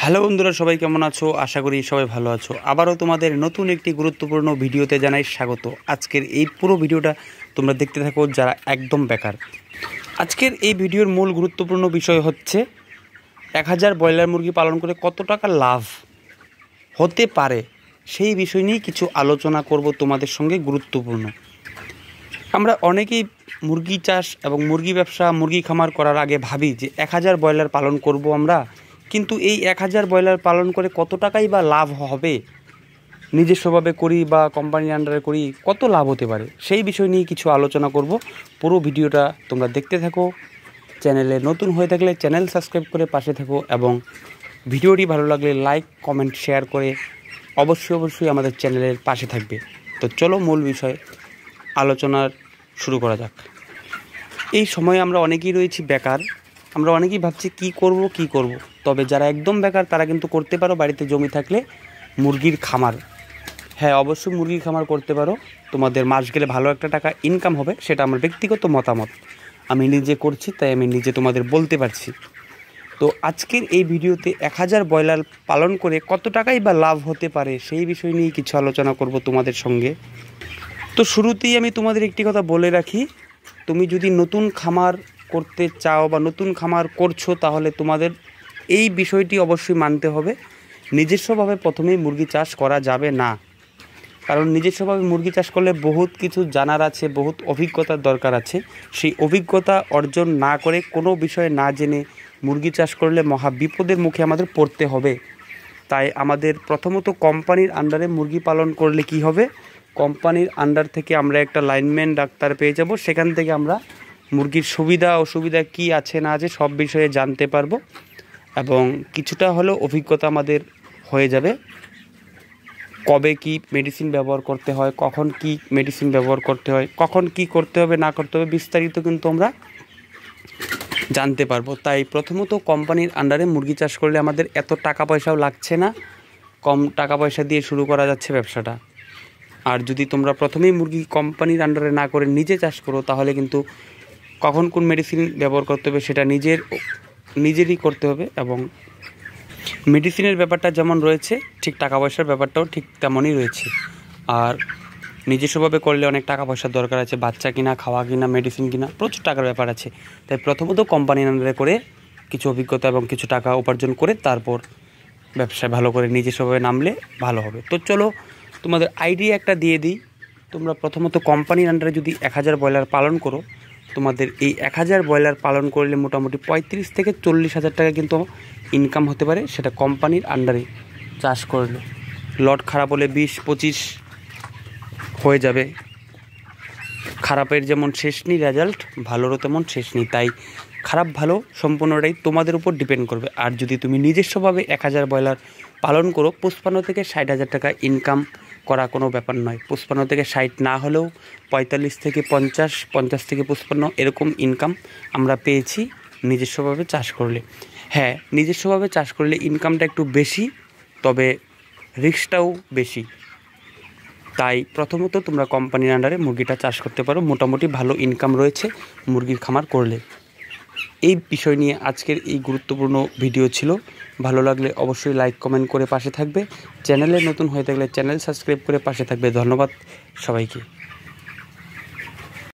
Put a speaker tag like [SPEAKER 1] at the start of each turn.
[SPEAKER 1] Hello বন্ধুরা, সবাই কেমন আছো? আশা করি সবাই ভালো আছো। আবারও তোমাদের নতুন একটি গুরুত্বপূর্ণ ভিডিওতে জানাই স্বাগত। আজকের এই পুরো ভিডিওটা তোমরা দেখতে থাকো যারা একদম বেকার। আজকের এই ভিডিওর মূল গুরুত্বপূর্ণ বিষয় হচ্ছে 1000 ব্রয়লার মুরগি পালন করে কত টাকা লাভ হতে পারে সেই বিষয় নিয়ে কিছু আলোচনা করব তোমাদের সঙ্গে। গুরুত্বপূর্ণ, আমরা অনেকেই মুরগি চাষ এবং মুরগি ব্যবসা, মুরগি খামার করার আগে ভাবি যে 1000 ব্রয়লার পালন করব আমরা, কিন্তু এই 1000 ব্রয়লার পালন করে কত টাকাই বা লাভ হবে, নিজস্বভাবে করি বা কোম্পানির আন্ডারে করি, কত লাভ হতে পারে সেই বিষয় নিয়ে কিছু আলোচনা করব। পুরো ভিডিওটা তোমরা দেখতে থাকো। চ্যানেলে নতুন হয়ে থাকলে চ্যানেল সাবস্ক্রাইব করে পাশে থাকো এবং ভিডিওটি ভালো লাগলে লাইক, কমেন্ট, শেয়ার করে অবশ্যই আমাদের চ্যানেলের পাশে থাকবে। তো চলো মূল বিষয় আলোচনার শুরু করা যাক। এই সময়ে আমরা অনেকেই রয়েছি বেকার। আমরা অনেকেই ভাবছি কি করব। তবে যারা একদম বেকার তারা কিন্তু করতে পারো বাড়িতে জমি থাকলে মুরগির খামার। হ্যাঁ, অবশ্যই মুরগির খামার করতে পারো। তোমাদের মাস গেলে ভালো একটা টাকা ইনকাম হবে, সেটা আমার ব্যক্তিগত মতামত। আমি নিজে করছি তাই আমি নিজে তোমাদের বলতে পারছি। তো আজকের এই ভিডিওতে 1000 ব্রয়লার পালন করে কত টাকাই বা লাভ হতে পারে সেই বিষয় নিয়ে কিছু আলোচনা করব তোমাদের সঙ্গে। তো শুরুতেই আমি তোমাদের একটি কথা বলে রাখি, তুমি যদি নতুন খামার করতে চাও বা নতুন খামার করছো তাহলে তোমাদের এই বিষয়টি অবশ্যই মানতে হবে, নিজস্বভাবে প্রথমেই মুরগি চাষ করা যাবে না। কারণ নিজস্বভাবে মুরগি চাষ করলে বহুত কিছু জানার আছে, বহুত অভিজ্ঞতার দরকার আছে। সেই অভিজ্ঞতা অর্জন না করে, কোনো বিষয়ে না জেনে মুরগি চাষ করলে মহা বিপদের মুখে আমাদের পড়তে হবে। তাই আমাদের প্রথমত কোম্পানির আন্ডারে মুরগি পালন করলে কি হবে, কোম্পানির আন্ডার থেকে আমরা একটা লাইনম্যান ডাক্তার পেয়ে যাব। সেখান থেকে আমরা মুরগির সুবিধা অসুবিধা কি আছে না আছে সব বিষয়ে জানতে পারবো এবং কিছুটা হলেও অভিজ্ঞতা আমাদের হয়ে যাবে। কবে কি মেডিসিন ব্যবহার করতে হয়, কখন কি মেডিসিন ব্যবহার করতে হয়, কখন কি করতে হবে না করতে হবে বিস্তারিত কিন্তু আমরা জানতে পারবো। তাই প্রথমত কোম্পানির আন্ডারে মুরগি চাষ করলে আমাদের এত টাকা পয়সাও লাগছে না, কম টাকা পয়সা দিয়ে শুরু করা যাচ্ছে ব্যবসাটা। আর যদি তোমরা প্রথমেই মুরগি কোম্পানির আন্ডারে না করে নিজে চাষ করো তাহলে কিন্তু কখন কোন মেডিসিন ব্যবহার করতে হবে সেটা নিজেরই করতে হবে। এবং মেডিসিনের ব্যাপারটা যেমন রয়েছে ঠিক টাকা পয়সার ব্যাপারটাও ঠিক তেমনই রয়েছে। আর নিজস্বভাবে করলে অনেক টাকা পয়সার দরকার আছে, বাচ্চা কিনা, খাওয়া কিনা, মেডিসিন কিনা, প্রচুর টাকার ব্যাপার আছে। তাই প্রথমত কোম্পানির আন্ডারে করে কিছু অভিজ্ঞতা এবং কিছু টাকা উপার্জন করে তারপর ব্যবসায় ভালো করে নিজস্বভাবে নামলে ভালো হবে। তো চলো তোমাদের আইডিয়া একটা দিয়ে দিই। তোমরা প্রথমত কোম্পানির আন্ডারে যদি 1000 ব্রয়লার পালন করো, তোমাদের এই 1000 ব্রয়লার পালন করলে মোটামুটি 35 থেকে 40,000 টাকা কিন্তু ইনকাম হতে পারে, সেটা কোম্পানির আন্ডারে চাষ করলে। লট খারাপ হলে 20-25 হয়ে যাবে। খারাপের যেমন শেষ নেই রেজাল্ট, ভালোরও তেমন শেষ নেই। তাই খারাপ ভালো সম্পূর্ণটাই তোমাদের উপর ডিপেন্ড করবে। আর যদি তুমি নিজস্বভাবে 1000 ব্রয়লার পালন করো, 55 থেকে 60,000 টাকা ইনকাম করা কোনো ব্যাপার নয়। 55 থেকে 60 না হলেও 45 থেকে 50, 50 থেকে 55 এরকম ইনকাম আমরা পেয়েছি নিজস্বভাবে চাষ করলে। হ্যাঁ, নিজস্বভাবে চাষ করলে ইনকামটা একটু বেশি, তবে রিস্কটাও বেশি। তাই প্রথমত তোমরা কোম্পানির আন্ডারে মুরগিটা চাষ করতে পারো, মোটামুটি ভালো ইনকাম রয়েছে মুরগির খামার করলে। এই বিষয় নিয়ে আজকের এই গুরুত্বপূর্ণ ভিডিও ছিল। ভালো লাগলে অবশ্যই লাইক, কমেন্ট করে পাশে থাকবে। চ্যানেলে নতুন হয়ে থাকলে চ্যানেল সাবস্ক্রাইব করে পাশে থাকবে। ধন্যবাদ সবাইকে।